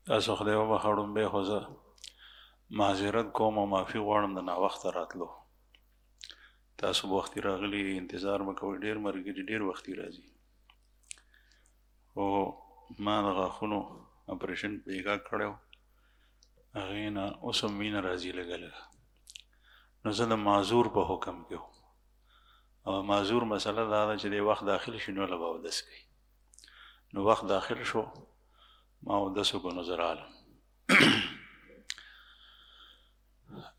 تاسو خدای وبخښه ړومبی خو زه معذرت کوم او معافي غواړم د ناوخته راتلو. تاسو به وختي راغلي انتظار مه کوئ، ډېر ملګري ډېر وختي راځي. خو ما د غاښونو اپریشن بیګا کړی و، هغې نه اوس هم وینه راځي لږه لږه. نو زه د معذور په حکم کې وم، او معذور مسله دا ده چې دی وخت داخل شي نو له به اودس کوي. نو وخت داخل شو، ما اودس وکړو نو زه رالم.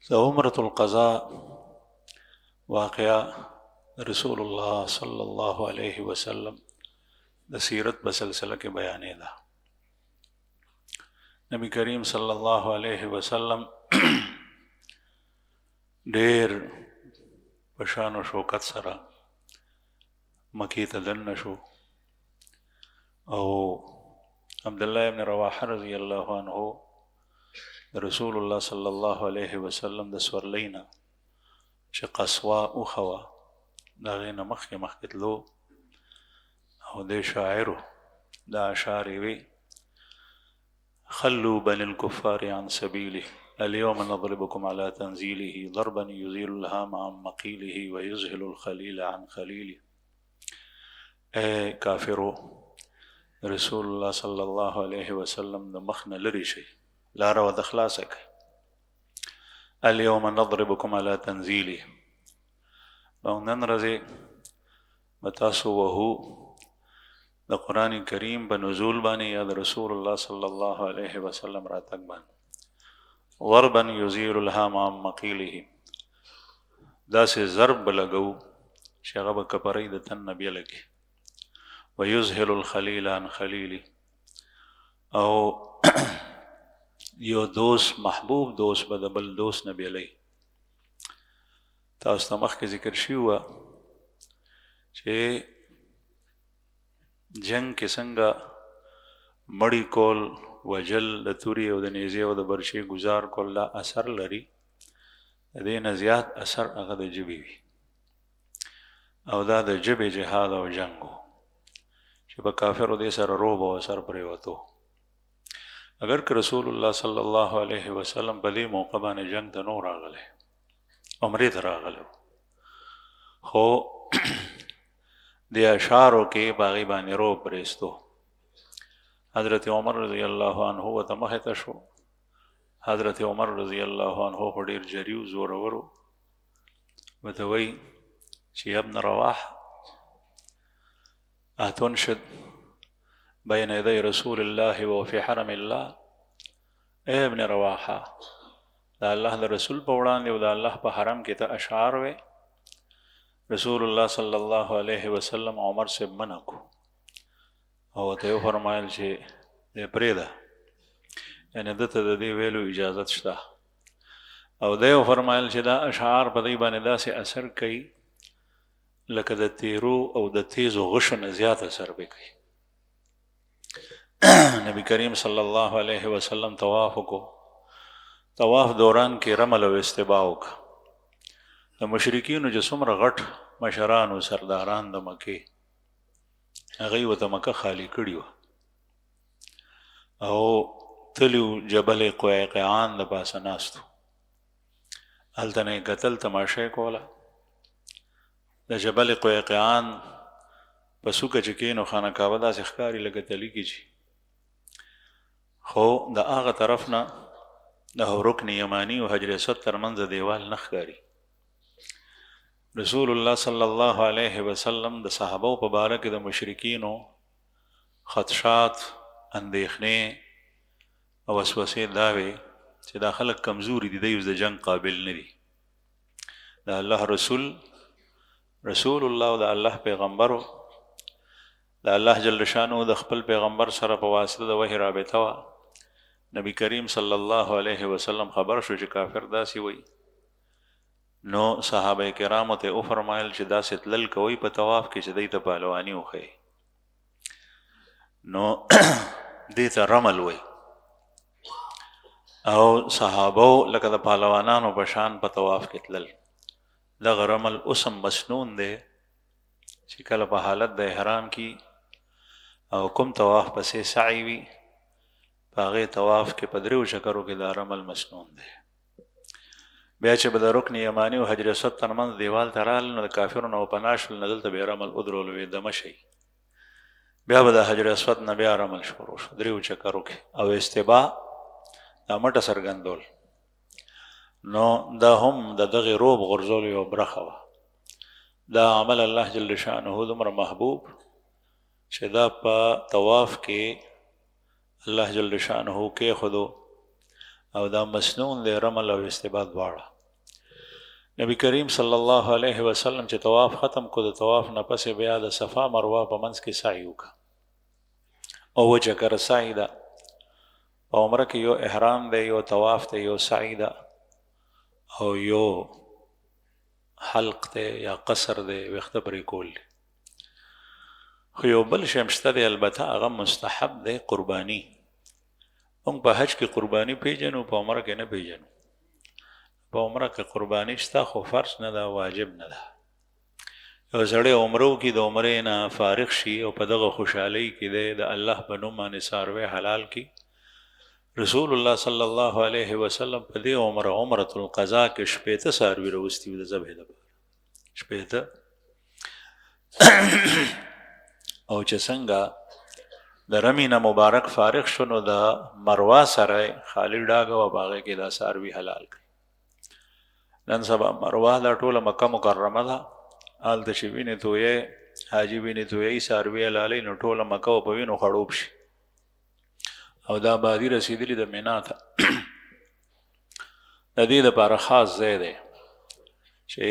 د عمرة القضاء واقعه رسول الله صلی الله علیه وسلم د سیرت په سلسله کې بیانې ده. نبی کریم صلی الله علیه وسلم ډیر په شان و شوکت سره مکې ته دننه شو، او عبدالله ابن رواحه رضی الله عنه رسول الله صلی الله علیه وسلم د سورلۍ نه چې قصوا اوښه وه د هغې نه مخکې مخکې تلو، او دې شاعرو دا اشعار یې وې: خلوا بني الكفار عن سبيله اليوم نضربكم على تنزيله ضربا يزيل الهام عن مقيله ويزهل الخليل عن خليله. اے کافرو، رسول الله صلی الله علیه وسلم د مخ نه لرې شئ، لاره ورته خلاصه کړئ. اليوم نضربكم على تنزيله، او نن ورځې به تاسو وهو د قرآن کریم په نزول باندې یا د رسول الله صلی الله علیه وسلم راتګ باندې. ضربا یزیل الهام عن مقیله، داسې ضرب به لګو چې هغه به کپرۍ د تن نه بیله کړي. ویزهل الخلیل عن خلیلي، او یو دوست محبوب دوست به د بل دوست نه بیلی. تاسو ته مخکې ذکر شوي وه چې جنگ کې څنګه مړی کول، وجل، د تورې او د نیزې او د برشې ګزار کول دا اثر لري. د دې نه زیات اثر هغه د ژبې وي، او دا د ژبې جهاد او جنګ و چې په کافرو دې سره روب او اثر پرېوتو. اگر که رسول الله صلی الله علیه وسلم په دې موقع باندې جنگ ته نو راغلی، عمرې ته راغلی، خو د اشعارو کې په هغې باندې روب پرېستو. حضرت عمر رضی الله عنه ورته مخې ته شو. حضرت عمر رضی الله عنه خو ډېر جري و، زورور و. ورته وایي چې ابن رواح اتنشد بین یدی رسول الله وفي حرم الله. اے ابن رواحه، د الله د رسول په وړاندې او د الله په حرم کې ته اشعار وې. رسول الله صلی الله علیه وسلم عمر صاحب منع کو، او ورته یې وفرمایل چې دی پرېږده، یعنې ده ته د دې ویلو اجازت شته. او دی یې وفرمایل چې دا اشعار په دوی باندې داسې اثر کوي لکه د تیرو او د تیزو غشو نه زیات اثر به کوي. نبی کریم صلی الله علیه وسلم طواف وکړو. طواف دوران کې رمل او استباء وکړه. د مشرکینو چې څومره غټ مشران او سرداران د مکې، هغوی ورته مکه خالي کړي وه، او تلي و جبل قیقعان د پاسه ناست و. هلته نه یې کتل، تماشه یې کوله. د جبل قیقعان په څوکه چې کښېنو خانه کعبه داسې ښکاري لکه تلي کې چې، خو د هغه طرف نه د رکن یماني او حجر اسود ترمنځ دیوال نه ښکاري. رسول الله صلی الله علیه وسلم د صحابو په باره کې د مشرکینو خدشات، اندېښنې او وسوسې دا وې چې دا خلک کمزوري دي، دوی د جنگ قابل نه دي. د الله رسول الله او د الله پیغمبرو، د الله جل شانو د خپل پیغمبر سره په واسطه د وحی رابطه وه. نبی کریم صلی الله علیه وسلم خبر شو چې کافر داسې وایي، نو صحابه کرامو ته وفرمایل چې داسې تلل کوئ په طواف کې چې دوی ته پهلواني وښیئ. نو دې ته رمل وایي، او صحابو لکه د پهلوانانو په شان په طواف کې تلل. دغه رمل اوس هم مسنون دی چې کله په حالت د احرام کې او کوم طواف پسې سعی وي، په هغې طواف کې په دریو چکرو کې دا رمل مسنون دی. بیا چې به د رکن یماني او حجر اسود ترمنځ دیوال ته رال نو د کافرو نه وپناه شول، نه دلته بیا رمل ودرول وې دمه شي. بیا به د حجر اسود نه بیا رمل شروع شو دریو چکرو کې. او استبا دا مټه څرګندول، نو دا هم د دغې روب غورځولو یو برخه وه. دا عمل الله جل شانه دومره محبوب چې دا په طواف کې الله جل شانه کېښودو او دا مسنون دی رمل او استبا دواړه. نبی کریم صلی الله علیه وسلم چې طواف ختم کو، د طواف نه پسې بیا د صفا مروه په منځ کې سعی وکړه او چکر سعی ده. په عمره کې یو احرام دی، یو طواف دی، یو سعی ده او یو حلق دی یا قصر دی، ویښته پرې کول دی. خو یو بل شی هم شته دی، البته هغه مستحب دی، قرباني. موږ په حج کې قرباني پیژنو، په عمره کې نه پیژنو. په عمره کې قرباني شته خو فرض نه ده، واجب نه ده. یو سړی عمره وکړي، د عمرې نه فارغ شي او په دغه خوشحالۍ کې دی د الله په نوم باندې څاروی حلال کړي. رسول الله صلی الله علیه وسلم په دې عمره القضا کې 15 څاروي راوستي وي د ذبح لپاره. 15 او چې څنګه د رمی نه مبارک فارغ شو نو د مروه سره خالی ډاګه و باغې کې دا څاروي حلال کړي. نن سبا مروه دا ټوله مکه مکرمه ده، هلته چې وینې تویې حاجي وینې تویې څاروي حلالوي نو ټوله مکه و په وینو خړوب شي. او دا بادي رسېدلي د مینا ته. د دې دپاره خاص ځای دی چې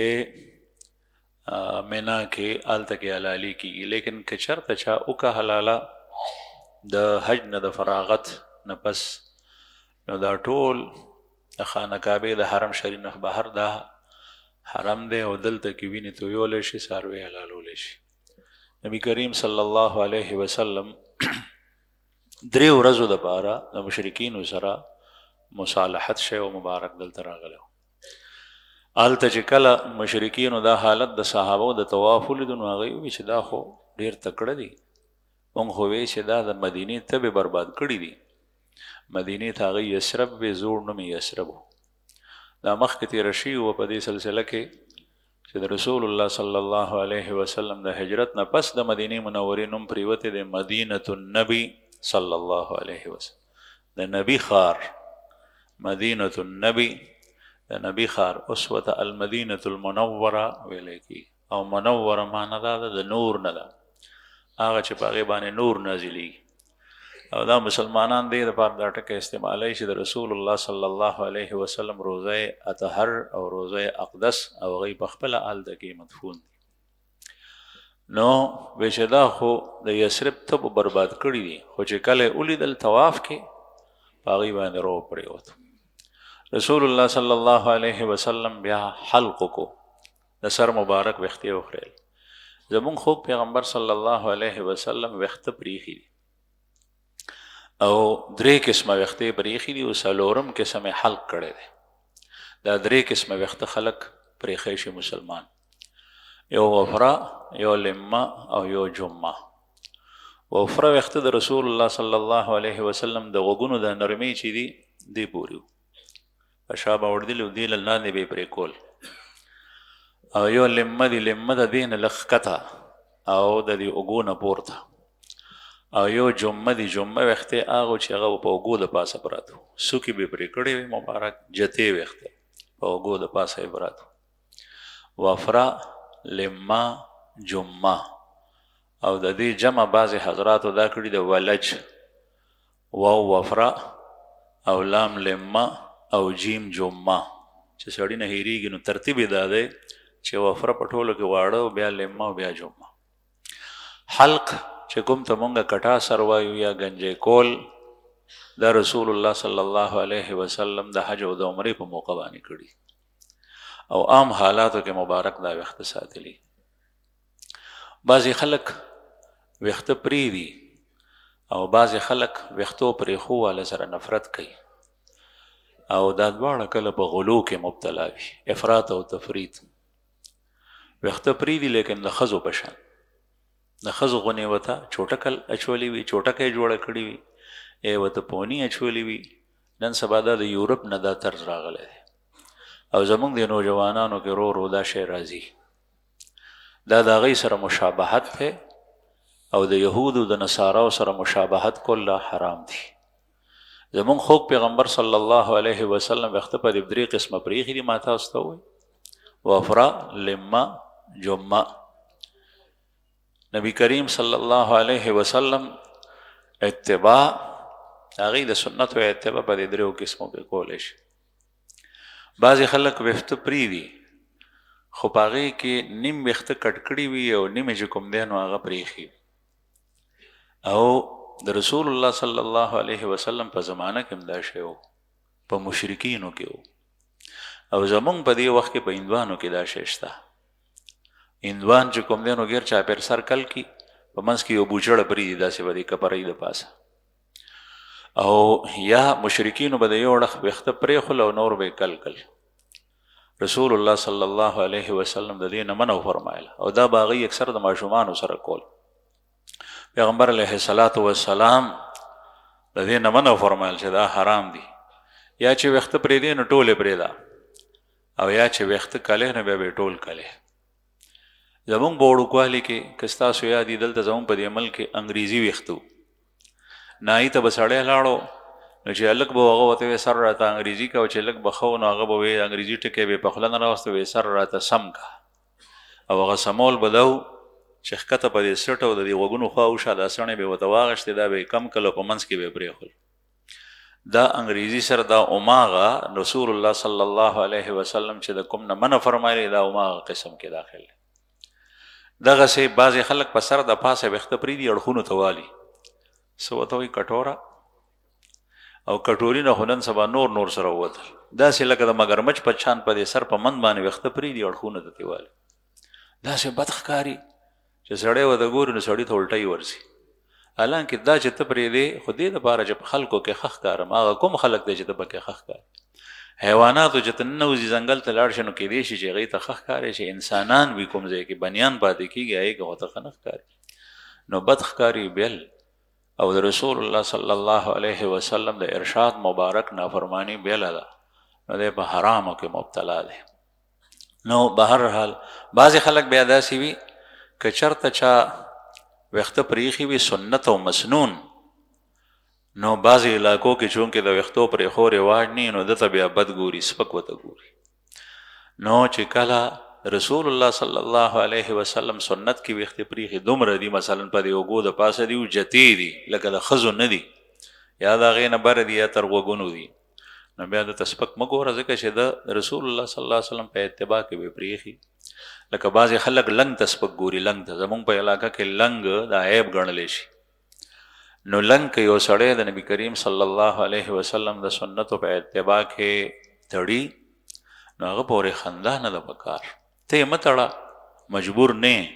مینا کې هلته کې حلالي کېږي. لیکن که چېرته چا وکړه حلاله د حج نه د فراغت نه پس، نو دا ټول د خانه کعبې د حرم شریف نه بهر دا حرم دی او دلته کې وینې تویولی شي، څاروی حلالولی شي. نبی کریم صلی الله علیه وسلم 3 ورځو دپاره د مشرکینو سره مصالحت شی او مبارک دلته راغلی و. هلته چې کله مشرکینو دا حالت د صحابو د طواف ولیدو نو هغوی وویل چې دا خو ډېر تکړه دي، مونږ خو وی چې دا د مدینې تبې برباد کړي دي. مدینې ته هغوی یثرب وی، زوړ نوم یې یثرب و. دا مخکې تېره شوي وه په دې سلسله کې چې د رسول الله صلی الله علیه وسلم د هجرت نه پس د مدینې منورې نوم پرېوتی دی مدینة النبی صلی الله علیه وسلم. د نبی خار مدینة النبی، د نبی خار. اسوة المدینة المنوره ویلی کی، او منوره معنی دا ده د نور نه ده، هغه چې په هغې باندې نور نازلېږي. او دا مسلمانان دې دپاره دا ټکه استعمالوي چې د رسول الله صلی الله علیه وسلم روضه اطهر او روضه اقدس او هغوی په خپله هلته کې مدفون دي. نو وی چې دا خو د یثرب تبو برباد کړي دي، خو چې کله یې ولیدل طواف کې په هغوی باندې روب پرېوتو. رسول الله صلی الله علیه وسلم بیا حلق کو، د سر مبارک ویښتې وخریل. زمونږ خوږ پیغمبر صلی الله علیه وسلم ویښته پریښي دي او 3 قسمه ویښتې پریښي دي او 4م قسم یې حلق کړی دی. دا 3 قسمه ویښته خلک پریښی شي مسلمان، یو وفره، یو لمه او یو جمه. وفره ویښته د رسول الله صلی الله علیه وسلم د غوږونو د نرمۍ چې دي دې پورې وو، په شا به وړدلي و دې له لاندې به یې پرې کول. او یو لمه دی، لمه د دې نه لږ ښکته او د دې اوږو نه پورته. او یو جمه دی، جمه ویښتې هغه چې هغه په اوږو د پاسه پراته وو، څوکې به یې پرې کړې وې مبارک، جتې ویښته په اوږو د پاسه یې پراته وو. وفره، لمه، جمه. او د دې جمع بعضې حضراتو دا کړي د ولج، واو وفره او لام لمه او جیم جمه، چې سړي نه هېرېږي. نو ترتیب یې دا دی چې وفره په ټولو کې واړه او بیا لمه او بیا جمه. حلق چې کوم ته مونږ کټا سر وایو یا گنجې کول، دا رسول الله صلی الله علیه وسلم د حج او د عمرې په موقع باندې کړي او عام حالاتو کې مبارک دا ویښته ساتلي. بعضې خلک ویښته پرېږدي او بعضې خلک ویښتو پرېښو والا سره نفرت کوي او دا دواړه کله په غلو کې مبتلا وي، افراط او تفرید. ویښته پرېږدي لیکن د ښځو په شان، د ښځو غونې ورته چوټکل اچولي وي، چوټکه یې جوړه کړې وي، ورته پونی اچولی وي. نن سبا دا د یورپ نه دا طرز راغلی دی او زمونږ د نوجوانانو کې رو رو دا شی راځي. دا د هغوی سره مشابهت دی او د یهودو د نصاراو سره مشابهت کول حرام دي. زمونږ خوږ پیغمبر صلی الله علیه وسلم ویښته په دې 3 قسمه پرېښي دي. ما تاسو ته ووایي وفرا، لمه، جمه. نبی کریم صلی الله علیه وسلم اتباع هغوی د سنتو اتباع په دې 3 قسمو کې کولی شي. بعضې خلک ویښته پرېږدي خو په هغې کې نیم ویښته کټ کړي وي او نیم یې چې کوم دی نو هغه پرېښي. او د رسول الله صلی الله علیه وسلم په زمانه کې هم دا شی و، په مشرکینو کې و. او زمونږ په دې وخت کې په هندوانو کې دا شی شته. هندوان چې کوم دی نو ګیر چاپېر سر کل کی په منځ کې یو بوچړه پرېږدي داسې به دې کپرۍ د پاسه، او یا مشرکینو به د یو اړخ ویښته پرېښول او نور به یې کل کل. رسول الله صلی الله علیه وسلم د دې نه منع فرمایله او دا به هغوی اکثر د ماشومانو سره کول. پیغمبر علیه الصلاة والسلام د دې نه منع فرمایل چې دا حرام دي. یا چې ویښته پرېږدې نو ټول یې پرېږده او یا چې ویښته کلی نو بیا به یې ټول کلی. زمونږ په وړوکوالي کې که ستاسو یاد وي دلته زمونږ په دې ملک کې انګریزي ویښته و. نایي ته به سړی لاړو نو چې هلک به هغه ورته وی سر راته انګریزي کوه، چې هلک به ښه و نو هغه به وی انګریزي ټکی به یې په خوله نه راوسته وی سر راته سم که، او هغه سمول به دا و چې ښکته په دې سټ او د دې غوږونو خوا وشه دا سڼې به یې ورته واغېښتې دا به یې کم کړل او په منځ کې به یې پرېښول. دا انګریزي سره دا هماغه رسول الله صلی الله علیه وسلم چې د کوم نه منع فرمایلی دا هماغه قسم کې داخل دی. دغسې بعضې خلک په سر د پاسه ویښته پرېږدي اړخونو ته والي، څه ورته وایي کټوره، او کټوري نه خو نن سبا نور سره ووتل. داسې لکه د مګرمچ په شان په دې سر په مند باندې ویښته پرېږدي اړخونو ته ترې والي. داسې بد ښکاري چې سړی ورته ګوري نو سړي ته الټۍ ورځي. حالانکې دا چې ته پرېږدې خو دې دپاره چې په خلکو کې ښه ښکارم. هغه کوم خلک دی چې ته پکې ښه ښکاري؟ حیواناتو چې ته ننوځي ځنګل ته لاړ شي نو کیدای شي چې هغوی ته ښه ښکاري، چې انسانان وي کوم ځای کې بنیان پاتې کېږي هغې کې خو ته ښه نه ښکاري. نو بد ښکاري بیل. او د رسول الله صلی الله علیه وسلم د ارشاد مبارک نافرمانی بیله ده، نو دی په حرامو کې مبتلا دی. نو به هر حال بعضې خلک بیا داسې وي که چېرته چا ویښته پرېښي وي سنت او مسنون، نو بعضې علاقو کې چونکې د ویښتو پرېښو رواج نه نو ده ته بیا بد ګوري، سپک ورته ګوري. نو چې کله رسول الله صلی الله علیه وسلم سنت کې ویښتې پرېښي دومره دي، مثلا په دې اوږو د پاسه دي او جتې دي لکه د ښځو نه دي، یا د هغې نه بره دي یا تر غوږونو دي، نو بیا دته سپک مه ګوره، ځکه چې د رسول الله صلی الله علیه وسلم په اتباع کې به پرېښي. لکه بعضې خلک لنګ ته سپک ګوري. لنګ ته زمونږ په علاقه کې لنګ د عیب ګڼلی شي. نو لنګ که یو سړی د نبی کریم صلی الله علیه وسلم د سنتو په اتباع کې تړي نو هغه پورې خندا نه ده پکار. ته یې مه تړه، مجبور نه.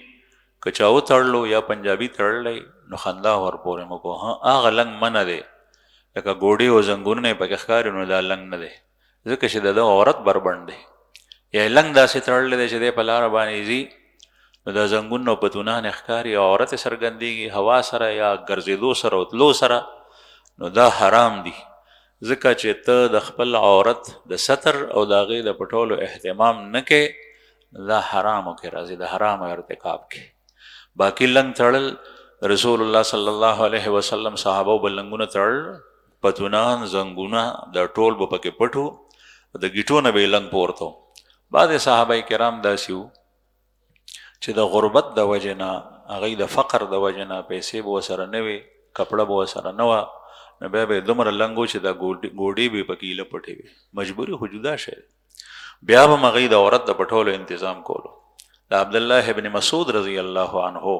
که چا وتړلو یا پنجابي تړلی نو خندا ورپورې مه کوه. هغه لنګ منع دی، لکه ګوډې او زنګونونه یې پکې ښکاري نو دا لنګ نه دی، ځکه چې د ده عورت بربنډ دی. یا لنګ داسې تړلی دی چې دی په لاره باندې ځي نو دا زنګون او پتونان یې ښکاري او عورت یې څرګندېږي هوا سره یا ګرځېدو سره او تلو سره، نو دا حرام دي. ځکه چې ته د خپل عورت د ستر او د هغې د پټولو اهتمام نه کوې، دا حرامو کې راځي، د حرامو ارتکاب کې. باقي لنګ تړل رسول الله صلی الله علیه وسلم صحابو به لنګونه تړل، پتونان زنګونه دا ټول به پکې پټو، د ګیټو نه به یې لنګ پورته و. بعضې صحابه کرام داسې وو چې د غربت د وجې نه، هغوی د فقر د وجې نه پیسې به ورسره نه وې، کپړه به ورسره نه وه، نو بیا به یې دومره لنګ و چې دا ګوډې به یې پکې ایله پټې وې. مجبوري خو جدا شی دی. بیا به هم هغوی د عورت د پټولو انتظام کولو. د عبدالله ابن مسعود رضی الله عنه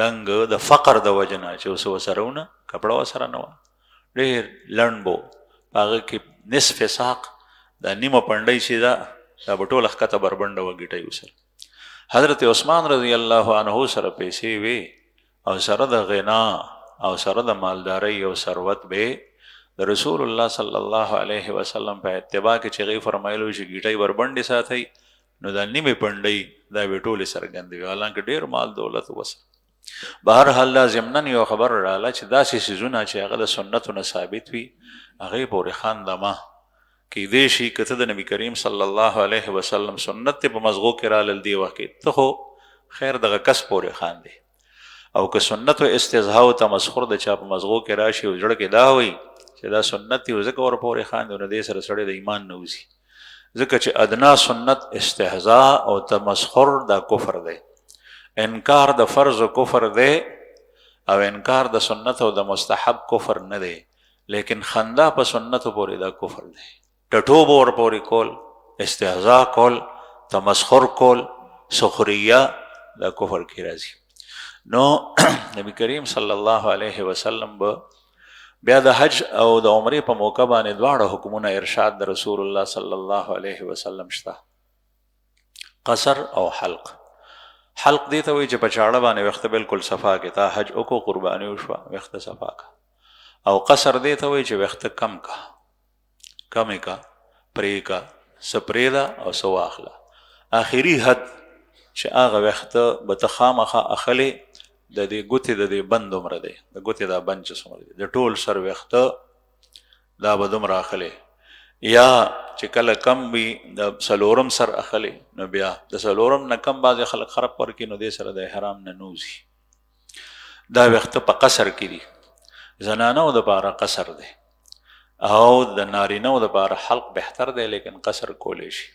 لنګ د فقر د وجې نه چې اوس ورسره ونه، کپړه ورسره نه وه، ډېر لنډ به په هغه کې نصف ساق دا نیمه پنډۍ چې ده دا به ټوله ښکته بربنډه وه ګیټۍ ورسره. حضرت عثمان رضی الله عنه سره پیسې وې او سره د غنا او سره د مالدارۍ او ثروت به د رسول الله صلی الله علیه وسلم په اتباع کې چې هغوی فرمایلو چې ګیټۍ بربنډې ساتئ نو دا نیمې پنډۍ دا به ټولې څرګندې وي، حالانکه ډېر مال دولت وسه. بهرحال دا ضمناً یو خبر رااله چې داسې څیزونه چې هغه د سنتو نه ثابت وي هغې پورې خاندمه کیدای شي که ته د نبي کریم صلی الله علیه وسلم سنت ته په مزغو کې رالل دی وخت کې ته خو خیر دغه کس پورې خاندې او که سنت و استظهار او تمسخر د چا په مزغو کې راشي او زړه کې دا وي چې دا سنت دی او ځکه ور پورې خاندې نو دې سره سړی د ایمان نه وځي ځکه چې ادنا سنت استهزاء او تمسخر دا کفر دی انکار د فرض کفر دی او انکار د سنت او د مستحب کفر نه دی لیکن خندا په سنت پورې دا کفر دی ټټوب ور پورې کول استهزاء کول تمسخر کول سخریه دا کفر کې راځي نو نبی کریم صلی الله علیه وسلم بیا د حج او د عمرې په موقع باندې دواړه حکمونه ارشاد د رسول الله صلی الله علیه وسلم شته قصر او حلق دی ته وایي چې په چاړه باندې وخت بالکل صفا کې تا حج وکړو قرباني وشوه وخت صفا کا او قصر دی ته وایي چې وخت کمې کا پرې کا څه پرېږده او څه واخله آخري حد چې هغه وخت به ته خامخا اخلې د دې ګوتې د دې بند دومره دی د ګوتې دا بند چې څومره دی د ټول سر وخته دا به دومره اخلې یا چې کله کم وي د څلورم سر اخلي نو بیا د څلورم نه کم بعضې خلک خراب ورکړي نو دې سره د احرام نه نوځي دا وخته په قصر کې دي زنانو دپاره قصر دی او د نارینهو دپاره حلق بهتر دی لیکن قصر کولی شي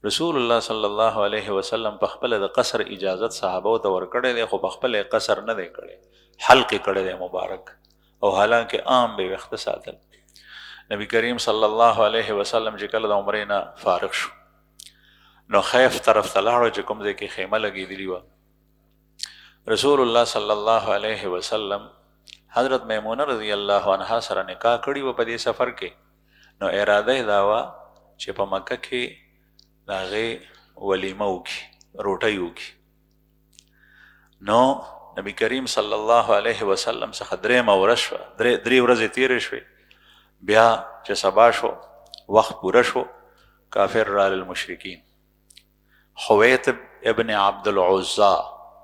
رسول الله صلی الله علیه وسلم په خپله د قصر اجازت صحابو ته ورکړی دی خو په خپله قصر نه دی کړی حلق یې کړی دی مبارک او حالانکه عام به وخته ساتل نبی کریم صلی الله علیه وسلم چې کله د عمرې نه فارغ شو نو خیف طرف ته لاړو چې کوم ځای کې خیمه لګېدلې وه رسول الله صلی الله علیه وسلم حضرت میمونه رضی الله عنها سره نکاح کړي وه په دې سفر کې نو اراده یې دا وه چې په مکه کې د هغې ولیمه وکړي روټۍ وکړي نو نبی کریم صلی الله علیه وسلم څخه درېیمه ورځ شوه درې ورځې تېرې شوې بیا چې سبا شو وخت پوره شو کافر رال المشرکین حویتب ابن عبد العزا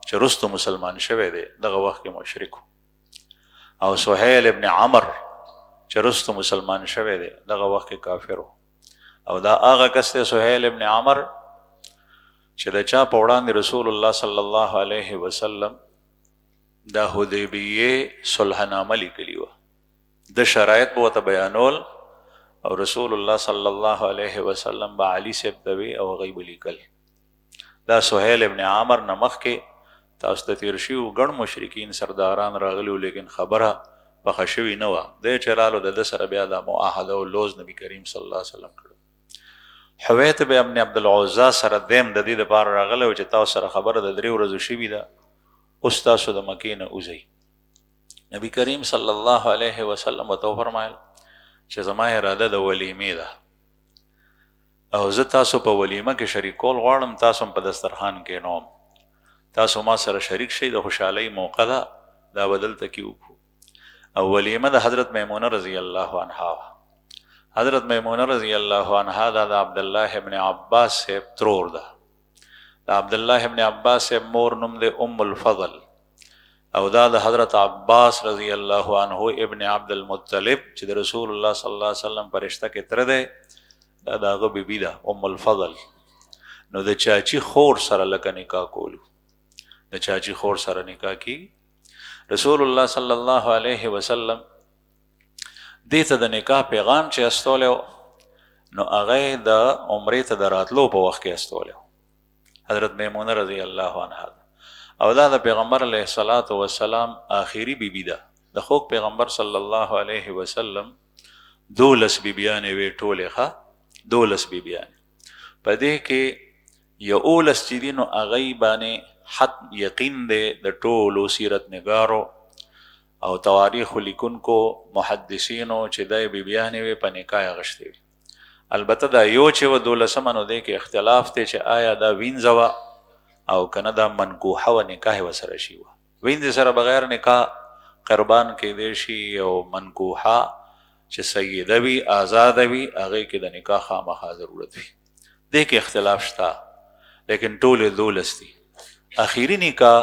چې رستو مسلمان شوی دی دغه وخت کې مشرک او سهیل ابن عمر چې رستو مسلمان شوی دی دغه وخت کې کافر او دا هغه کس دی سهیل ابن عمر چې د چا په وړاندې رسول الله صلی الله علیه وسلم دا حدیبیه صلحنامه لیکلې وه د شرایط به ورته بیانول او رسول الله صلی الله علیه وسلم به علي صاحب ته وی او هغوی به لیکل دا سهیل ابن عامر نه مخکې تاسو ته تېر شوي ګڼ مشرکین سرداران راغلي وو لیکن خبره پخه شوې نه وه دی چې رالو د ده سره بیا دا معاهده او لوز نبي کریم صلی الله علیه وسلم کړو حویتب ابن عبد العزا سره دیم د دې دپاره راغلی و چې تاسو سره خبره د 3 ورځو شوي ده اوس تاسو د مکې نه وځئ نبی کریم صلی الله علیه وسلم ورته وفرمایل چې زما اراده د ولیمې ده او زه تاسو په ولیمه کې شریکول غواړم تاسو هم په دسترخوان کې نوم تاسو ما سره شریک شئ د خوشحالۍ موقع ده دا به دلته کې وکړو او ولیمه د حضرت میمونه رضی الله عنها حضرت میمونه رضی الله عنها دا د عبدالله ابن عباس صاحب ترور ده د عبدالله ابن عباس صاحب مور نوم دی ام الفضل او دا د حضرت عباس رضی الله عنه ابن عبد المطلب چې د رسول الله صلی الله علیه وسلم په رشته کې تره دی دا د هغه بیبي ده ام الفضل نو د چاچی خور سره لکه نکاح کولو د چاچی خور سره نکاح کی رسول الله صلی الله علیه وسلم دې ته د نکاح پیغام چې استولی نو هغه د عمرې ته د راتلو په وخت کې استولی حضرت میمونه رضی الله عنها او دا د پیغمبر علیه الصلاۃ والسلام آخري بیبي ده د خوږ پیغمبر صلی الله علیه وسلم 12 بیبیانې وې ټولې ښه 12 بیبیانې په دې کې 11 چې دي نو هغوی باندې حد یقین دی د ټولو سیرت نګارو او تواریخ لیکونکو محدثینو چې دای بیبیانې وې په نکاح اغشتې وي البته دا یو چې و 12 نو دی کې اختلاف دی چې آیا دا وینځه وه او کنه دا منکوحه و نکاح وسره شي وه وینځې سره بغیر نکاح قربان کېدی شي او منکوحه چې سیده وي آزاده وي هغې کې د نکاح خامخا ضرورت وي دې کې اختلاف شته لیکن ټولې 12 دي اخیری نکاح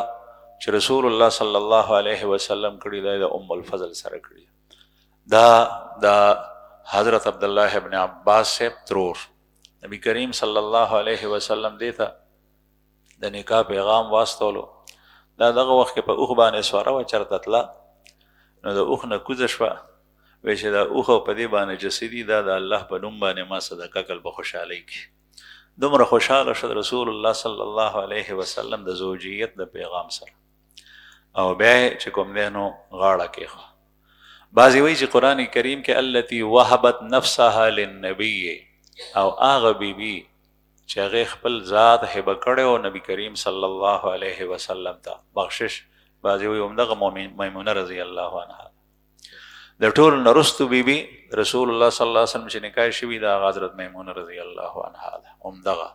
چې رسول الله صلی الله علیه وسلم کړي دا د ام الفضل سره کړي دا حضرت عبدالله ابن عباس صاحب ترور نبی کریم صلی الله علیه وسلم دیتا د نکاح پیغام واستولو دا دغه وخت کې په اوخ باندې سواره و چرته تله نو د اوخ نه کوزه شوه وایي چې دا اوخ په دې باندې جسدي دا د الله په نوم باندې ما صدقه کړل په خوشحالۍ کې دومره خوشحاله شو رسول الله صلی الله علیه وسلم د زوجیت د پیغام سره او بیا چې کوم دی نو غاړه کېښوه بعضې وایي چې قرآن کریم کې التي وهبت نفسها للنبي او هغه بیبي چې هغې خپل ذات هبه کړی و نبی کریم صلی الله علیه وسلم ته بخشش بعضې وایي همدغه میمونه رضی الله عنها د ټولو نه وروستو بیبي رسول الله صلی الله علیه وسلم چې نکاح شوي د هغه حضرت میمونه رضی الله عنها ده همدغه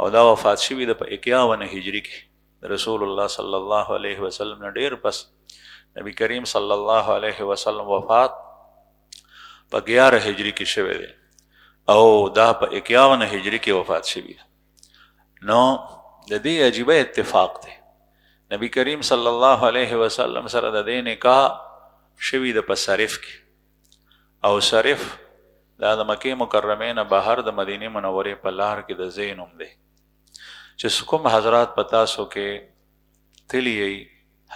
او دا وفات شوي ده په 51 هجري کې رسول الله صلی الله علیه وسلم نه ډېر پس نبی کریم صلی الله علیه وسلم وفات په 11 هجري کې شوی دی او دا په 51 هجري کې وفات شوی نو د دې عجیبه اتفاق دی نبی کریم صلی الله علیه وسلم سره د دې نکاح شوی د په صرف کې او صرف دا د مکې مکرمې نه بهر د مدینې منورې په لار کې د ځای نوم دی چې کوم حضرات په تاسو کې تللی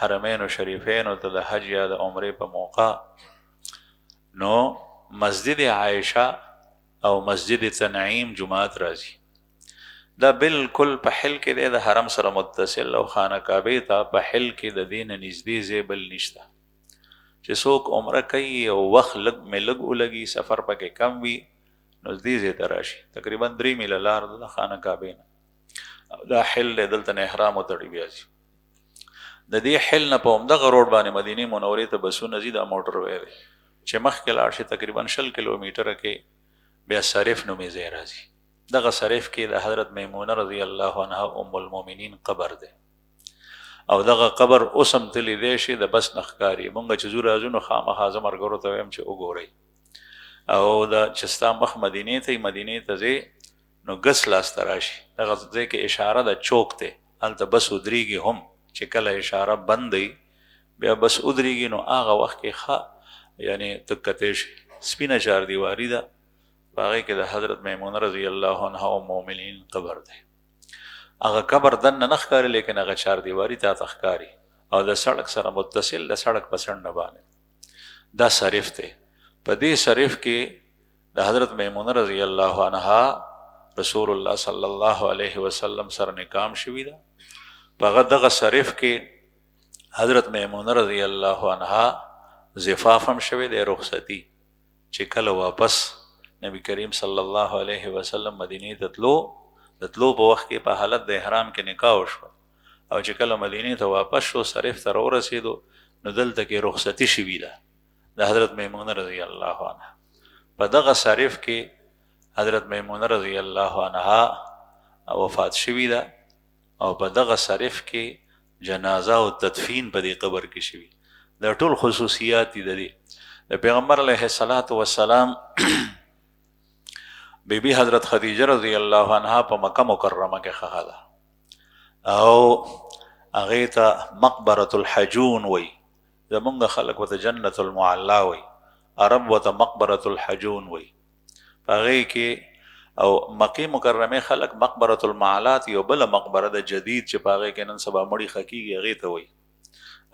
حرمین شریفین ته د حج یا د عمرې په موقع نو مسجد عائشه او مسجد تنعیم جماعت راځي دا بالکل په حل کې دی د حرم سره متصل او خانه کعبې ته په حل کې د دین نږدې ځای بل نشته چې څوک عمره کوي او وخت لږ مې لږ ولګي سفر پکې کم وي نو دې ځای ته راشي تقریبا 3 میله لار د خانه کعبې نه دا حل دی دلته نه احرام وتړي بیا ځي د دې حل نه په همدغه روډ باندې مدینې منورې ته بسونه ځي دا موټر وی دی چې مخکې لاړ شي تقریبا 60 کیلومتره کې بیا صرف نومې ځای راځي دغه صرف کې د حضرت میمونه رضی الله عنها ام المؤمنین قبر دی او دغه قبر اوس هم تللی دی شي د بس نه ښکاري مونږ چې ځو راځو نو خامخا زه ملګرو ته وایم چې وګورئ او دا چې ستا مخ مدینې ته ځې نو ګس لاسته راشي دغه ځای کې اشاره د چوک دی هلته بس ودرېږي هم چې کله اشاره بند دی بیا بس ودرېږي نو هغه وخت کې ښه یعنې ته کتی شي سپینه چاردیواري ده په هغې کې د حضرت میمونه رضی الله عنها ام المؤمنین قبر دی هغه قبر دننه نه ښکاري لیکن هغه چاردیواري تا ته ښکاري او د سړک سره متصل د سړک په څنډه باندې دا صرف دی په دې صرف کې د حضرت میمونه رضی الله عنها رسول الله صلی الله علیه وسلم سره نکام شوي ده په دغه صرف کې حضرت میمونه رضی الله عنها زفاف هم شوی دی رخصتی چې کله واپس نبی کریم صلی الله علیه وسلم مدینې ته تلو په وخت کې په حالت د احرام کې نکاح وشوه او چې کله مدینې ته واپس شو صرف ته راورسېدو نو دلته کې رخصتی شوي ده د حضرت میمونه رضی الله عنها په دغه صرف کې حضرت میمونه رضی الله عنها وفات شوي ده او په دغه صرف کې جنازه او تدفین په دې قبر کې شوي دا ټول خصوصیات دي د دې د پیغمبر علیه الصلاة والسلام بیبي حضرت خدیجه رضی الله عنها په مکه مکرمه کې ښخه ده او هغې ته مقبرة الحجون وی زمونږ خلک ورته جنت المعلا وی عرب ورته مقبرة الحجون وی په هغې کې او مکې مکرمې خلک مقبرة المعلات یو بله مقبره د جدید چې په هغې کې نن سبا مړي ښخېږي هغې ته وی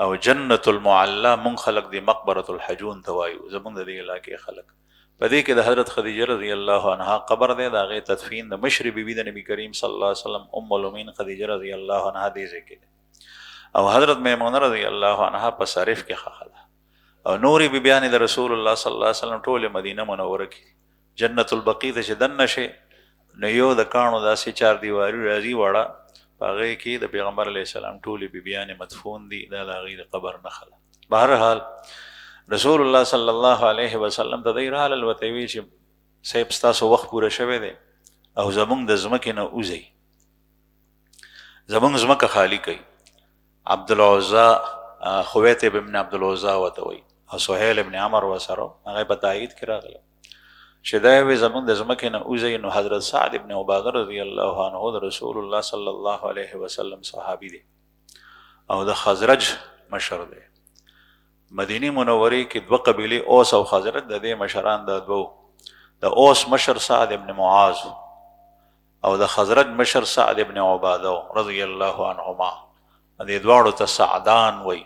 او جنت المعلا مونږ خلک د مقبرة الحجون ته وایو زمونږ د دې علاقې خلک په دې کې د حضرت خدیجه رضی الله عنها قبر دی د هغې تدفین د مشرې بیبي د نبي کریم صلی الله علیه وسلم ام المؤمنین خدیجه رضی الله عنها دې ځای کې دی او حضرت میمونه رضی الله عنها په صرف کې ښخه ده او نورې بیبیانې د رسول الله صلی الله علیه وسلم ټولې مدینه منوره کې جنت البقیع ته چې دننه شي نو یو د کاڼو داسې چاردیواري راځي وړه په هغې کې د پیغمبر علیه السلام ټولې بیبیانې مدفون دي دا د هغې د قبر نښه ده بهرحال رسول الله صلی الله علیه وسلم ته دی راغلل ورته یې ویل چې صاحب ستاسو وخت پوره شوی دی او زمونږ د ځمکې نه وځئ زمونږ ځمکه خالی کوي عبدالعزا خویت ابن عبدالعزا ورته وایي او سهیل ابن عمر ورسره هغه په تایید کې راغله چې دا وی زمونږ د ځمکې نه وځئ نو حضرت سعد ابن عباده رضی الله عنه د رسول الله صلی الله علیه وسلم صحابي دی او د خزرج مشر دی. مدینه منورې کې دوه قبیلې اوس او خزرج، د دې مشران د دوو، د اوس مشر سعد ابن معاذ او د خزرج مشر سعد ابن عباده رضی الله عنهما. دې دواړو ته سعدان وی.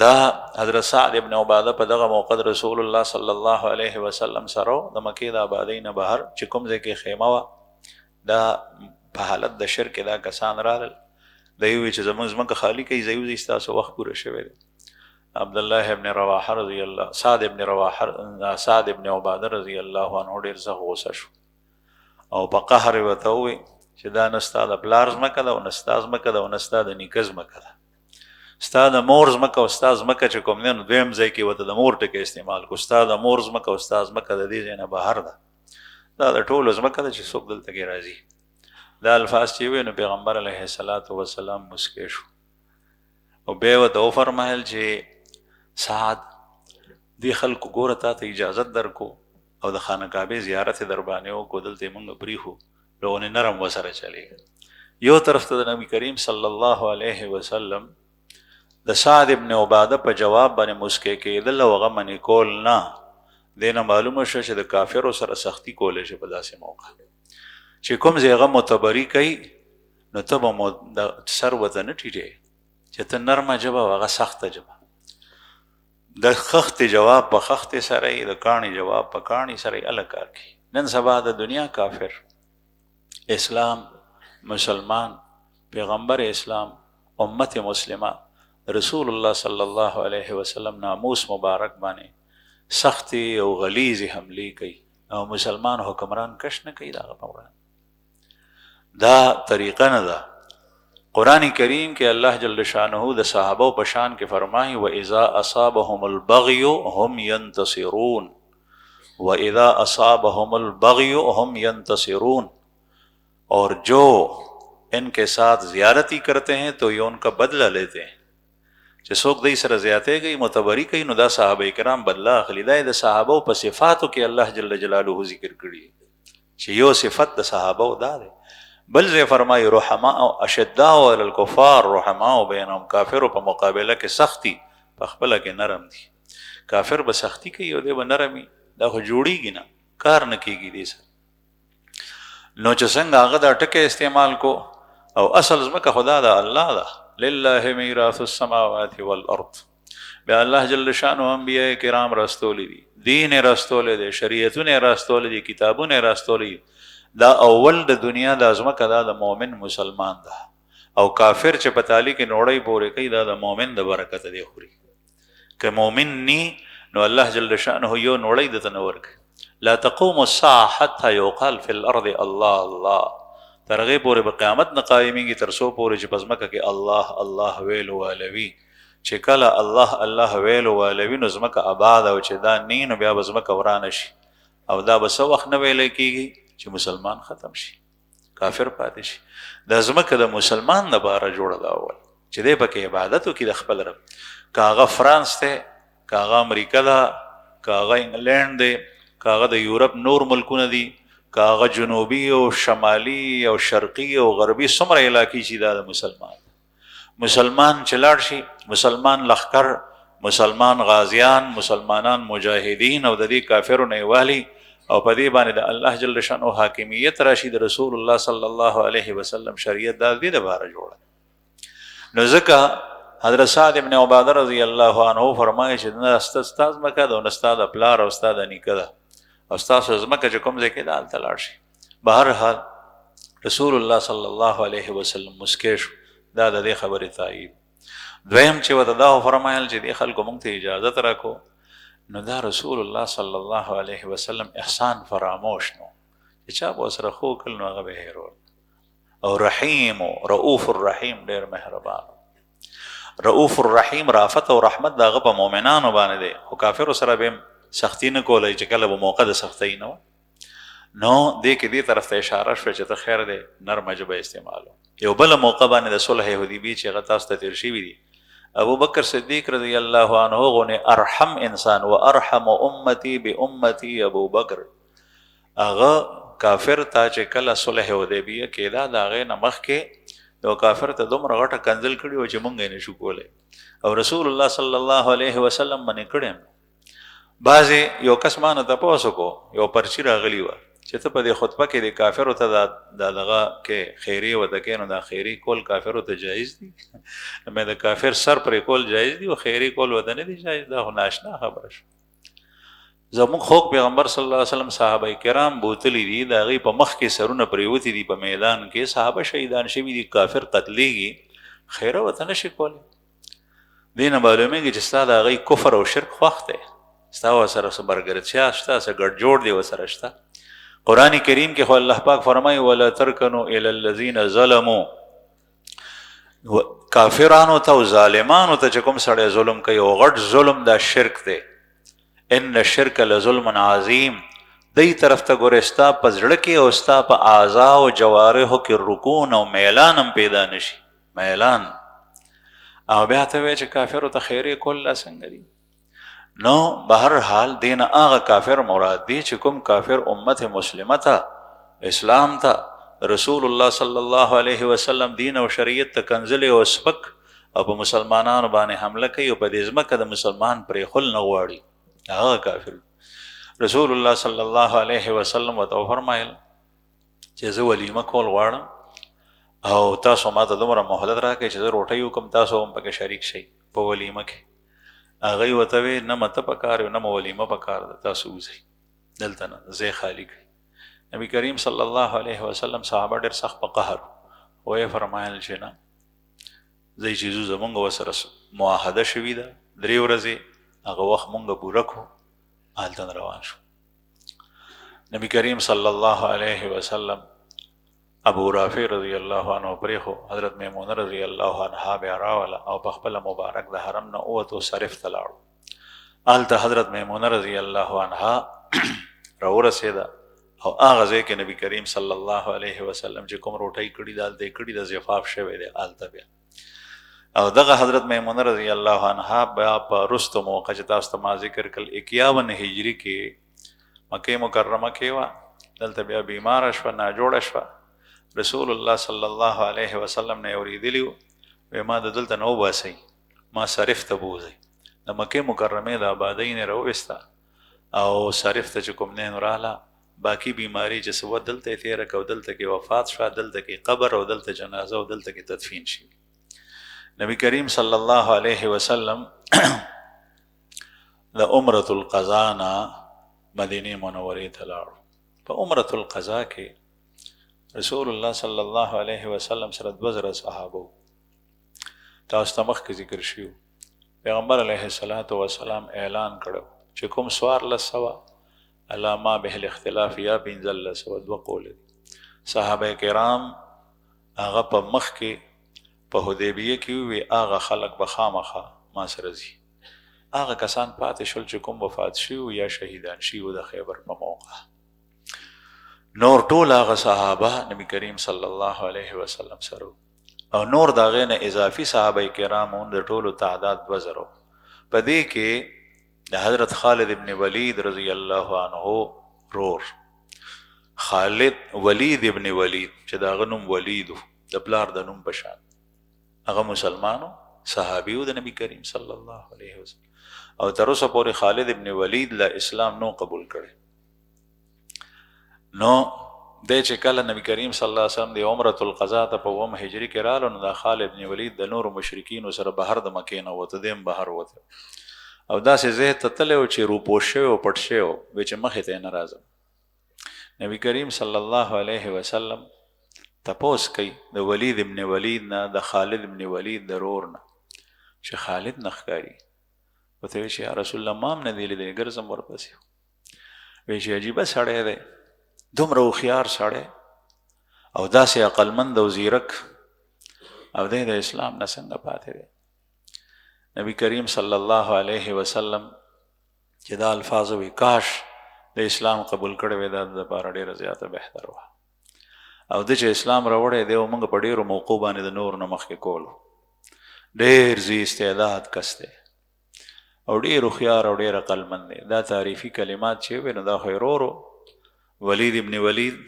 دا حضرت سعد ابن عباده په دغه موقع رسول الله صلی الله علیه وسلم سره د مکې د آبادۍ نه بهر چې کوم ځای کې خیمه وه، دا په حالت د شرک دا کسان رالل. دی وویل چې زموږ ځمکه خالي کوي، زه یوځئ ستاسو وخت پوره شوی دی. عبدالله ابن رواحه رضی الله سعد ابن عباده رضی الله عنه ډېر سخت غوسه شو او په قهر یې ورته وویل چې دا نه ستا د پلار ځمکه ده او نه ستا ځمکه ده او نه ستا د نیکه ځمکه ده. ستا د مور ځمکه او ستا ځمکه چې کوم دی نو دویم ځای کې ورته د مور ټکی استعمال کړو. ستا د مور ځمکه او ستا ځمکه د دې ځای نه بهر ده، دا د ټولو ځمکه ده چې څوک دلته کې راځي. دا الفاظ چې وی نو پیغمبر علیه السلام مسکی شو او بیا ورته وفرمایل چې سعد دې خلکو ګوره تا ته اجازت درکو او د خانه کعبې زیارت در باندې وکړو، دلته یې مونږ پرېښو، لونې نرم ورسره چلېږي. یو طرف ته د نبي کریم صلی الله علیه وسلم د سعد ابن عباده په جواب باندې مسکی کېدل او هغه منې کول نه. دې نه معلومه شوه چې د کافرو سره سختي کولی شي په داسې موقع چې کوم ځای هغه معتبري کوي نو ته به د سر ورته نه ټیټې چې ته نرمه ژبه او هغه سخته ژبه. د خښتې جواب په خښتې سره یې، د کاڼي جواب په کاڼي سره یې هله کار کوي. نن سبا د دنیا کافر اسلام، مسلمان، پیغمبر اسلام، امت مسلمه، رسول الله صلی الله علیه وسلم ناموس مبارک باندې سختي او غلیظې حملې کوي او مسلمان حکمران کش نه کوي. دا طریقه نه ده. قرآن کریم کې الله جل شانه د صحابه په شان کې فرمایي وَإِذَا أَصَابَهُمُ الْبَغْيُ هُمْ يَنْتَصِرُونَ وَإِذَا أَصَابَهُمُ الْبَغْيُ هُمْ يَنْتَصِرُونَ. اور جو ان کے ساتھ زیارتی کرتے ہیں تو یہ ان کا بدلہ لیتے ہیں. چې څوک دی سره زیاتې کوي، معتبري کوي، نو دا صحابه کرام بدله اخلي. دا د صحابه په صفاتو کې الله جل جلاله ذکر کړي چې یو صفت د صحابه دا دی. بل ځای فرمایي رحماء او اشداء علی الکفار رحماء بینهم. کافرو په مقابله کې سختی، په خپله کې نرم دي. کافر به سختی کوي او دی به نرمي، دا خو جوړیږي نه، کار نه کېږي دې سره. نو چې څنګه هغه دا ټکی استعمال کو او اصل ځمکه خدا ده، الله ده، لله میراث السماوات والارض. بیا الله جل شانه انبیاء کرام راستولی دي، دین راستولی دی، شریعتونه راستولی دي، کتابونه راستولی دي. دا اول د دنیا د ځمکه دا د مؤمن مسلمان ده، او کافر چې په تالی کې نوړی پورې کوي دا د مؤمن د برکت دی خوري. که مؤمن نی نو الله جل شانه یو نوړی دته نه ورکوي. لا تقوم الساعه حتى يقال في الارض الله الله. تر هغې پورې به قیامت نه قایمیږي تر څو پورې چې په ځمکه کې الله الله ویلو والوي. چې کله الله الله ویلو والوي نو ځمکه آباد او چې دا نی نو بیا به ځمکه ورانه شي او دا به څه وخت نه ویلی کېږي چې مسلمان ختم شي، کافر پاتې شي. دا ځمکه د مسلمان لپاره جوړه ده اول چې دی پکې عبادت وکړي د خپل رب. که هغه فرانس دی، که هغه امریکا ده، که هغه انګلینډ دی، که هغه د یورپ نور ملکونه دي، که هغه جنوبي او شمالي او شرقي او غربي څومره علاقې چې دا د مسلمان چې لاړ شي، مسلمان لښکر، مسلمان غازیان، مسلمانان مجاهدین او د دې کافرو نه یوالي او په دې باندې د الله جل شانه حاکمیت راشي، د رسول الله صلی الله علیه وسلم شریعت دا دې لپاره جوړه. نو ځکه حضرت سعد ابن عباده رضی الله عنه فرمایي چې نه ستا ځمکه ده او نه ستا د پلار او ستا د نیکه ده او ستاسو ځمکه چې کوم ځای کې ده هلته لاړ شي. بهرحال رسول الله صلی الله علیه وسلم مسکی شو. دا د دې خبرې تایید. دویم چې ورته دا فرمایل چې دې خلکو موږ ته اجازت راکو، نو دا رسول الله صلی الله علیه وسلم احسان فراموش نو چې چا به ورسره خو کړل نو هغه به هېرول. او رحیم او رؤوف الرحیم، ډېر مهربان. رؤوف الرحیم رافت او رحمت د هغه په مؤمنانو باندې دی، خو کافرو سره به سختی نه کولی چې کله به موقع د سختۍ نه نو دې کې دې طرف ته اشاره شوه چې ته خیر دی نرمه ژبه استعمالو. یو بله موقع باندې د صلح حدیبیې چې هغه تاسو ته تېر شوي دي، ابو بکر صدیق رضی الله عنه غونه ارحم انسان و ارحم امتی بامتی ابو بکر. هغه کافر ته چې کله صلح حدیبیه کېده د هغې نه مخکې یو کافر ته دومره غټه کنځل کړي و چې مونږ یې نشو کولی او رسول الله صلی الله علیه وسلم باندې کړی بعضې یو کس ما نه تپوس وکړو یو پرچي راغلي وه چې ته په دې خطبه کې د کافرو ته دا دغه کې خیرې ورته کوې نو دا خیرې کول کافرو ته جایز دي مې د کافر سر پرې کول جایز دي او خیرې کول ورته نه دي جایز دا خو ناشنا خبره شو زموږ خوږ پیغمبر صلی الله علیه وسلم صحابه کرام بوتلی دي د هغې په مخ کې سرونه پرېوتي دي په میدان کې صحابه شهیدان شوي دي کافر قتلیږي خیره ورته نه شي کولی دې نه معلومېږي چې ستا د هغې کفر او شرک خوښ دی ستا ورسره څه ملګرتیا شته څه ګډ جوړ دی ورسره شته قرآن کریم کې خو الله پاک فرمایي ولا ترکنوا الی الذین ظلموا کافرانو ته او ظالمانو ته چې کوم سړی ظلم کوي او غټ ظلم دا شرک دی ان الشرک لظلم عظیم دی طرف ته ګورې ستا په زړه کې او ستا په اعضا او جوارحو کې رکون او میلان هم پیدا نشي میلان او بیا ته وایې چې کافرو ته خیرې کول لا څنګه دي نو بهر حال دین هغه کافر مراد دی چې کوم کافر امت مسلمه ته اسلام ته رسول الله صلی الله علیه وسلم دین او شریعت ته کنځلې او سپک او په مسلمانانو باندې حمله کوي او په دې ځمکه د مسلمان پرېښول نه غواړي هغه کافر رسول الله صلی الله علیه وسلم ورته وفرمایل چې زه ولیمه کول غواړم او تاسو ما ته دومره مهلت راکړئ چې زه روټۍ وکړم تاسو هم پکې شریک شئ په ولیمه کې هغوی ورته وی نه مته پکار نه مو ولیمه پکار ده تاسو وځئ دلته نه ځای خالي کړئ نبی کریم صلی الله علیه وسلم صحابه ډېر سخت په قهر ویې فرمایل چې نه ځئ چې ځو زمونږ ورسره معاهده شوي ده 3 ورځې هغه وخت مونږ پوره کړو هلته روان شو نبی کریم صلی الله علیه وسلم ابو رافع رضی الله عنه پریخو حضرت میمونه رضی الله عنها بیا راوله او په خپل مبارک د حرم نه ووتو صرف ته لاړو هلته حضرت میمونه رضی الله عنها راورسېده او هغه ځای کې نبی کریم صلی الله علیه وسلم چې کوم روټۍ کړي ده هلته یې کړي ده زفاف شوی دی هلته بیا او دغه حضرت میمونه رضی الله عنها بیا په وروستو موقع چې تاسو ته ما ذکر کړل 51 هجري کې مکې مکرمه کې وه دلته بیا بیماره شوه ناجوړه شوه رسول الله صلی الله علیه وسلم نه اورېدلي وی ما د دلته نه وباسئ ما صرف ته بوځئ د مکې مکرمې د آبادۍ نه راوویسته او صرف ته چې کوم نه راغله باقي بیماري چې څه وه دلته یې تېره کړه او دلته کې وفات شوه دلته کې قبر او دلته جنازه او دلته کې تدفین شي نبی کریم صلی الله علیه وسلم د عمرة القضا نه مدینې منورې ته لاړو په عمرة القضا کې رسول الله صلی الله علیه وسلم سره 2,000 صحابه تاسو ته مخکې ذکر شوي پیغمبر علیه السلام اعلان کړو چې کوم 1400 علی ما به الاختلاف یا 1502 قول صحابه کرام هغه په مخ کې په حدیبیه کې وی هغه خلک به خامخه ما سره ځي هغه کسان پاتې شول چې کوم وفات شوي یا شهیدان شوي د خیبر په موقع نور ټول هغه صحابه نبی کریم صلی الله علیه وسلم سره او نور د هغې نه اضافي صحابه کرام د ټولو تعداد 2,000 په دې کې د حضرت خالد ابن ولید رضی الله عنه رور خالد ولید ابن ولید چې د هغه نوم ولیدو د پلار د نوم په شان هغه مسلمانو صحابیو د نبی کریم صلی الله علیه وسلم او تر اوسه پورې خالد ابن ولید لا اسلام نو قبول کړي نو دی چې کله نبی کریم صلی الله علیه وسلم د عمرة القضا ته په 1 هجري کې رالو نو د خالد ابن ولید د نورو مشرکینو سره بهر د مکې نه وته دیم بهر وته او داسې ځای ته تللی و چې روپوش شوی او پټ شوی و وی چې مخې ته یې نه راځم نبی کریم صلی الله علیه وسلم تپوس کوي د ولید ابن ولید نه د خالد ابن ولید د رور نه چې خالد نه ښکاري ورته وی چې یا رسول الله ما هم نه دی لیدلی ګرځم ورپسې وی چې عجیبه سړی دی دومره هوښیار سړی او داسې عقلمند او زیرک او دی د اسلام نه څنګه پاتې دی نبی کریم صلی الله علیه وسلم چې دا الفاظ وی کاش د اسلام قبول کړی وی دا د لپاره ډېره زیاته بهتر وه او د چې اسلام راوړی دی او موږ په ډېرو موقعو باندې د نور نه مخکې کولو ډېر ذی استعداد کس دی او ډېر هوښیار او ډېر عقلمند دی دا تعریفي کلمات چې وی نو دا خو ولید ابن ولید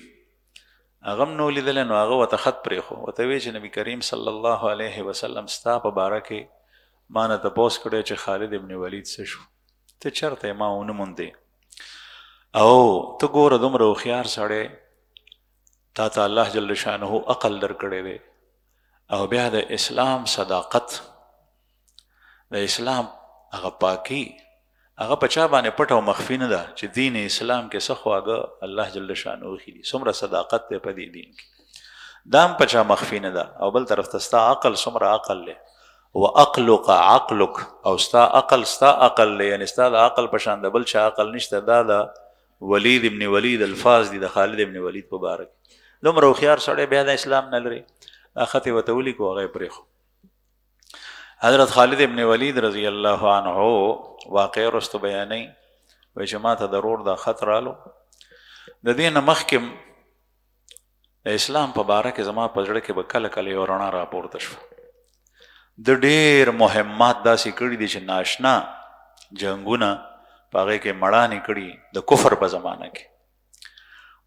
هغه هم نو لیدلی نو هغه ورته خط پرېښو ورته وی چې نبي کریم صلی الله علیه وسلم ستا په باره کې ما نه تپوس کړی چې خالد ابن ولید څه شو ته چېرته ما ونه موندې او ته ګوره دومره هوښیار سړی تا ته الله جل شانه عقل درکړی دی او بیا د اسلام صداقت د اسلام هغه پاکي هغه په چا باندې پټ او مخفي نه ده چې دین اسلام کې څه خواږه الله جل شانه ښي څومره صداقت دی په دې دین کې دا هم په چا مخفي نه ده او بل طرف ته ستا عقل څومره عقل دی وعقلک عقلک او ستا عقل دی یعنی ستا د عقل په شان د بل چا عقل نشته دا د ولید ابن ولید الفاظ دي د خالد ابن ولید په باره کې دومره هوښیار سړی بیا د اسلام نه لري دا خط یې ورته ولیکو هغه یې پرېښو حضرت خالد ابن ولید رضی الله عنه واقع رستو بیانوي وایي چې ما ته ضرور دا خط رالو د دې نه مخکې د اسلام په باره کې زما په زړه کې به کله کله یو رڼا راپورته شوه د ډېر مهمات داسې کړي دي چې ناشنا جنګونه په هغې کې مړانې کړي د کفر په زمانه کې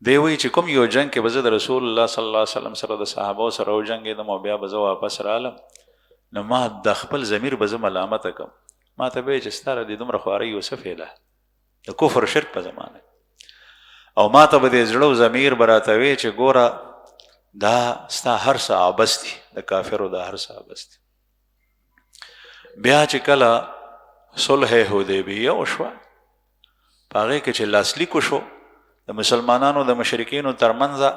دی وایي چې کوم یو جنګ کې به زه د رسول الله صلی الله علیه وسلم سره د صحابو سره وجنګېدم او بیا به زه واپس رالم نو ما د خپل ضمیر به زه ملامته کړم ما ته به یې چې ستا د دومره خوارۍ یو څه فایده د کفر شرک په زمانه او ما ته به د زړه و ضمیر به راته وی چې ګوره دا ستا هر څه عبث دي د کافرو دا هر څه عبث دي بیا چې کله صلح حدیبیه وشوه په هغې کې چې لاسلیک وشو د مسلمانانو د مشرکینو ترمنځه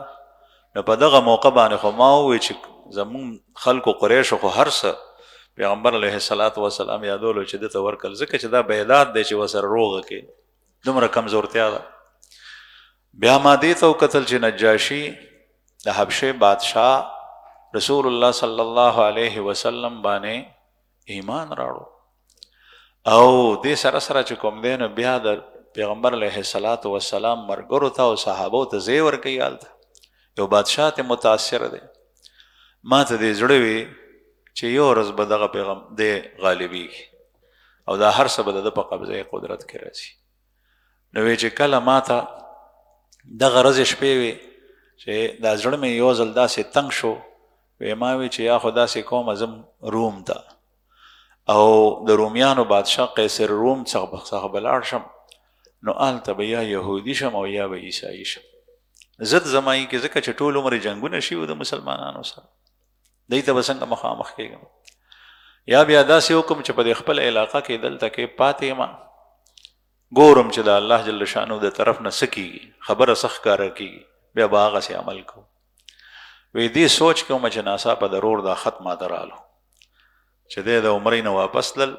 نو په دغه موقع باندې خو ما ووی چې زمونږ خلکو قریشو خو هر څه پیغمبر علیه السلام یادولو چې دته ورکل ځکه چې دا بیداد دی چې ورسره روغه کې دومره کمزورتیا ده بیا ما دې ته وکتل چې نجاشي د حبشې بادشاه رسول الله صلی الله علیه وسلم باندې ایمان راړو او دې سره سره چې کوم دی نو بیا د پیغمبر علیه السلام مرګرو ته او صحابو ته ځای ورکوي هلته یو بادشاه ته متاثر دی ما ته دې زړه وي چې یو ورځ به دغه پیغام دی غالبیږي او دا هر څه به د ده په قبضه قدرت کې راځي نو وی چې کله ما ته دغه ورځې شپې وي چې دا زړه مې یو ځل داسې تنګ شو وی ما وی چې یا خو داسې کوم ځم روم ته او د رومیانو بادشاه قیصر روم څخه به لاړ شم نو هلته به یا یهودي شم او یا به عیسایي شم ضد زمایي کې ځکه چې ټول عمر جنګونه شوي د مسلمانانو سره دوی ته به څنګه مخامخ کېږم یا بیا داسې حکم چې په دې خپل علاقه کې دلته کې پاتې یم ګورم چې د الله جل شانو د طرف نه څه کېږي خبره څه ښکاره کېږي بیا به هغسې عمل کوو وی دې سوچ کوم چې ناڅاپه ضرور دا خط ماته رالو چې دی د عمرې نه واپس تلل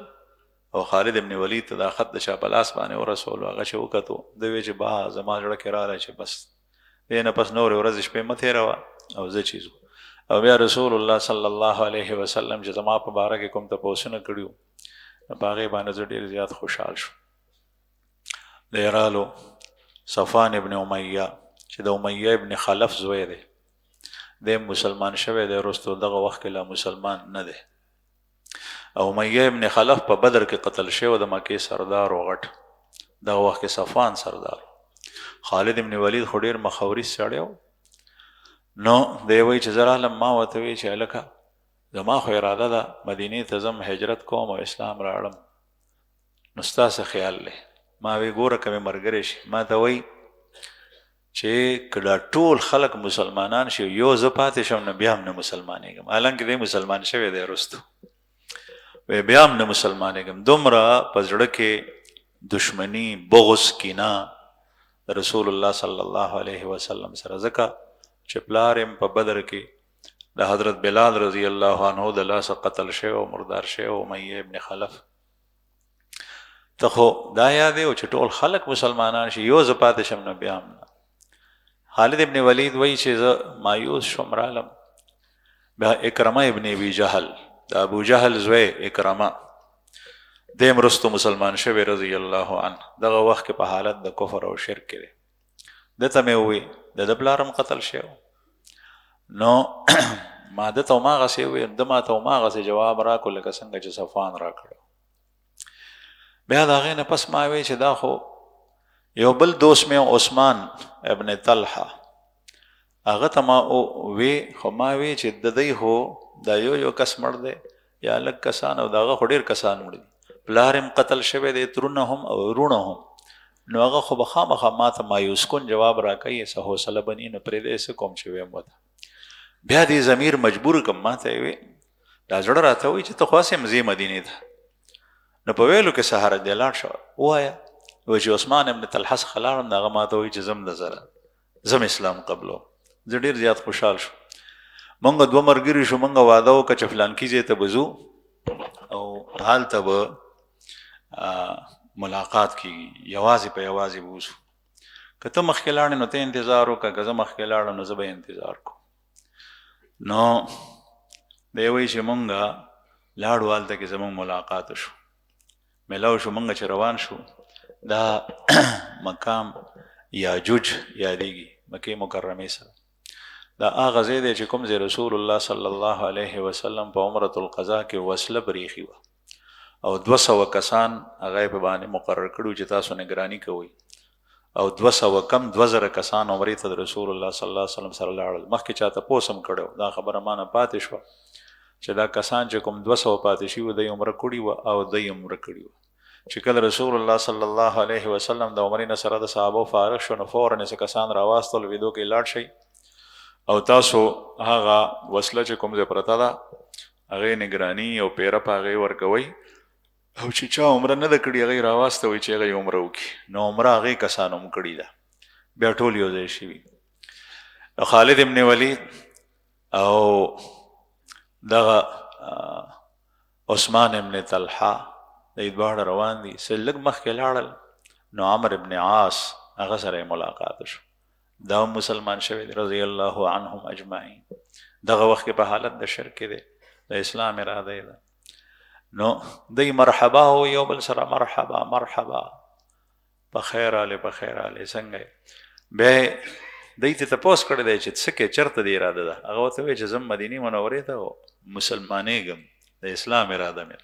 او خالد ابن ولید ته دا خط د چا په لاس باندې ورسولو هغه چې وکتو دی وی چې با زما زړه کې راغلی چې بس دې نه پس نورې ورځې شپې مه تېروه او زه چیز او بیا رسول الله صلی الله علیه وسلم چې زما په باره کې کوم تپوسونه کړي وو په هغې باندې زه ډېر زیات خوشحال شوم دی رالو صفوان ابن امیه چې د امیه ابن خلف زوی دی دی مسلمان شوی دی وروستو دغه وخت کې لا مسلمان نه دی او امیه ابن خلف په بدر کې قتل شوی د مکې سردار و غټ دغه وخت کې صفوان سردار خالد ابن ولید خو ډېر مخوري سړی و نو دی وایي چې زه رالم ما ورته وایي چې هلکه زما خو اراده ده مدینې ته ځم هجرت کوم او اسلام راوړم نو ستا څه خیال دی ما وی ګوره که مې ملګری شي ما ته وایي چې که دا ټول خلک مسلمانان شي یو زه پاتې شم نو بیا هم نه مسلمانېږم حالانکې دی مسلمان شوی دی وروستو وی بیا هم نه مسلمانېږم دومره په زړه کې دشمني بغض کینه د رسول الله صلی الله علیه وسلم سره ځکه چې پلار یم په بدر کې د حضرت بلال رضی الله عنه د لاسه قتل شوی او مردار شوی امیه ابن خلف ته خو دا یاد و چې ټول خلک مسلمانان شي یو زه پاتې شم نو بیا هم نه خالد ابن ولید وایي چې زه مایوس شوم رالم بیا اکرمه ابن ابي جهل د ابو جهل زوی اکرمه دی مرستو مسلمان شوی رضی الله عنه دغه وخت کې په حالت د کفر او شرک کې دی دته مې ووی د ده پلارم قتل شوی نو ما ده ته هماغسې وویل ده ما ته هماغسې جواب راکړو لکه څنګه چې صفوان راکړو بیا د هغې نه پس ما وی چې دا خو یو بل دوست مې عثمان ابن طلحه هغه ته ما وی خو ما وی چې د دی هو دا یو کس مړ دی یا لږ کسان او دغه خو ډېر کسان مړ دي پلار هم قتل شوی دی ترونه هم او وروڼه هم نو هغه خو به خامخا ما ته مایوس کن جواب راکوي څه حوصله بني نه پرېږدی څه کوم چې ویم ورته بیا دې ضمیر مجبور کړم ما ته یې وی دا زړه راته وایي چې ته خو هسې ځې مدینې ته نو په ویلو کې څه حرج دی لاړ شه ووایه وایي چې عثمان ابن طلحه څخه لاړم د هغه ما ته وایي چې ځم د زره ځم اسلام قبلو زه ډېر زیات خوشحال شو مونږ دوه ملګري شو مونږ واده وکړه چې فلانکي ځای ته به ځو او هلته به ملاقات کېږي یوازې په یوازې به وځو که ته مخکې لاړې نو ته انتظار وکړه که زه مخکې لاړم نو زه به انتظار کوم نو دی وایي چې مونږ لاړو هلته کې زمونږ ملاقات شو میلاو شو مونږ چې روان شو دا مقام یاجوج یادېږي مکې مکرمې سره دا هغه ځای دی چې کوم ځای رسول الله صلی الله علیه وسلم په عمرة القضا کې وسله بریښي وه او 200 کسان هغه په باندې مقرر کړي چې تاسو نگرانی کوئ او 200 کم 2000 کسان عمرې ته د رسول الله صلی الله علیه وسلم سره لاړل مخکې چا تپوس هم کړی دا خبره مانه پاتې شوه چې دا کسان چې کوم 200 پاتې شوي دی عمره کړي وه او دی عمره کړي وه چې کله رسول الله صلی الله علیه وسلم د عمرې نه سره د صحابو فارغ شو نو فوراً یې څه کسان راواستل ویدو کې لاړ شئ او تاسو هغه وسله چې کوم ځای پرته ده هغې نگراني او پیره په هغې ورکوئ او چې چا عمره نه ده کړې هغې راواستوئ چې هغه یې عمره وکړي نو عمره هغې کسانو هم کړې ده بیا ټول یو ځای شوي خالد ابن ولید او دغه عثمان ابن طلحه دی دواړه روان دي څه لږ مخکې لاړل نو عمر ابن عاص هغه سره یې ملاقات شو دا هم مسلمان شوی دی رضی الله عنهم اجمعین دغه وخت کې په حالت د شرک دی د اسلام اراده ده نو دی مرحبا او یو بل سره مرحبا مرحبا په خیر آله په خیر آله څنګه بیا دی ته تپوس کړی دی چې څه کې چرته دی اراده ده هغه ورته وایي چې زم مدینې منورې ته مسلمانېږم د اسلام اراده مې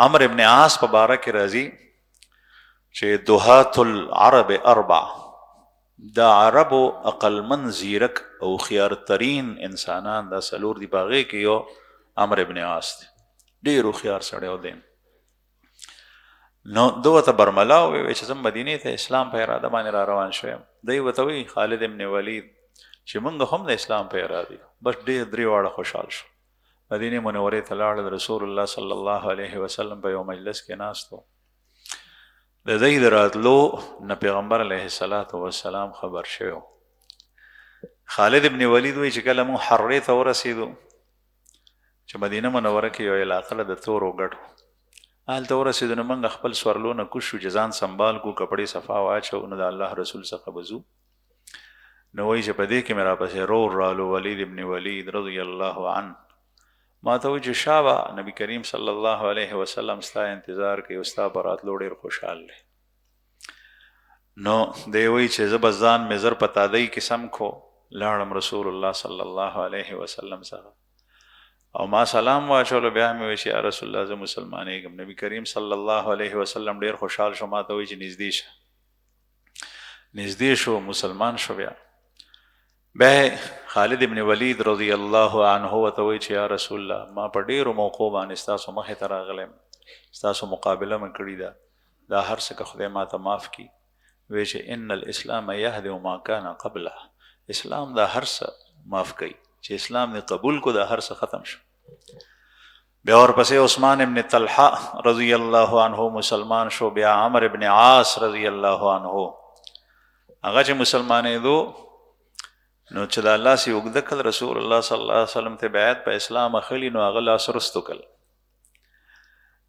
عمر ابن عاص په باره کې راځي چې دهات العرب 4 د عربو عقلمند زیرک او خیارترین انسانان دا څلور دي په هغې کې یو عمر ابن عاص دی ډېر هوښیار سړی و دی نو ده ورته برملا وویل چې زه مدینې ته اسلام په اراده باندې را روان شویم دی ورته وایي خالد ابن ولید چې موږ هم د اسلام په اراده یو بس ډېر 3 واړه خوشحال شو مدینې منورې ته لاړل رسول الله صلی الله علیه وسلم په یو مجلس کې ناست و د دی د راتلو نه پیغمبر علیه السلام خبر شوی خالد ابن ولید وایي چې کله موږ حرې ته ورسېدو چې مدینه منوره کې یو علاقه ده د تورو ګډو هلته ورسېدو نو موږ خپل سورلونه کوز شو چې ځان سنبال کړو کپړې صفا واچو نو د الله رسول څخه به ځو نو وایي چې په دې کې مې راپسې رور رالو ولید ابن ولید رضی الله عنه ما ته وایي چې شابه نبی کریم صلی الله علیه وسلم ستا انتظار کوي او ستا په راتلو ډېر خوشحال دی نو دی وایي چې زه به ځان مې زر په تادۍ کې سم کړو لاړم رسول الله صلی الله علیه وسلم څخه او ما سلام واچولو بیا مې وایي چې یا رسول الله زه مسلمانېږم نبی کریم صلی الله علیه وسلم ډېر خوشحال شو ما ته وایي چې نږدې شو مسلمان شو بیا خالد ابن ولید رضی الله عنه ورته وایي چې یا رسول الله ما په ډېرو موقعو باندې ستاسو مخې ته راغلی ستاسو مقابله مې کړې ده دا هر څه که خدای ما ته معاف کړي وایي چې ان الاسلام یهدم ما کان قبله اسلام دا هر څه معاف کوي چې اسلام دې قبول کو دا هر څه ختم شو بیا ورپسې عثمان ابن طلحه رضی الله عنه مسلمان شو بیا عمر ابن عاص رضی الله عنه هغه چې مسلمانېدو نو چې د الله سي اوږده کړ رسول الله صلی الله علیه وسلم ته بیعت په اسلام اخلي نو هغه لاس رستو کړ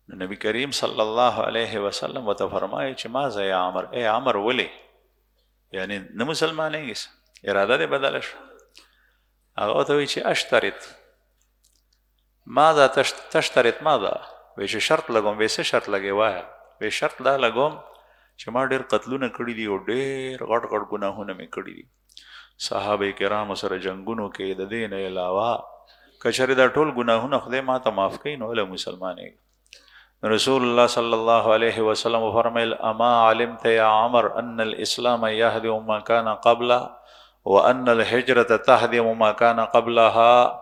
نو نبی کریم صلی الله علیه وسلم ورته فرمایي چې ماذا یا عمر ای عمر ولې یعنی نه مسلمانېږي اراده دې بدله شوه هغه ورته وایي چې اشترط ماذا تشترط ماذا وایي چې شرط لګوم وایي څه شرط لګې وایه وایي شرط دا لګوم چې ما ډېر قتلونه کړي دي او ډېر غټ غټ ګناهونه مې کړي دي صحابه کرامو سره جنگونو کې د دې نه علاوه که چېرې دا ټول ګناهونه خدای ما ته معاف کړي نو له مسلمانېږم رسول الله صلی الله علیه وسلم فرمایل اما علمت یا عمر ان الاسلام یهدم ما کان قبله وان الهجرة تهدم ما كان قبلها.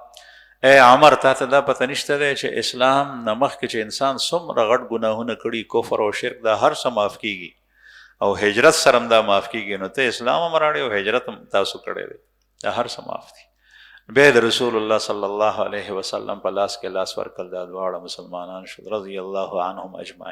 اے عمر تا ته دا پته نشته دی چې اسلام نه مخکې چې انسان څومره غټ ګناهونه کړي، کفر او شرک، دا هر څه معاف کیږي، او هجرت سره هم دا معاف کیږي. نو ته اسلام هم راړې او هجرت هم تاسو کړی دی، دا هر څه معاف دي. بیا د رسول الله صلی الله علیه وسلم په لاس کې لاس ورکړل، دا دواړه مسلمانان شو رضی الله عنهم اجمعین.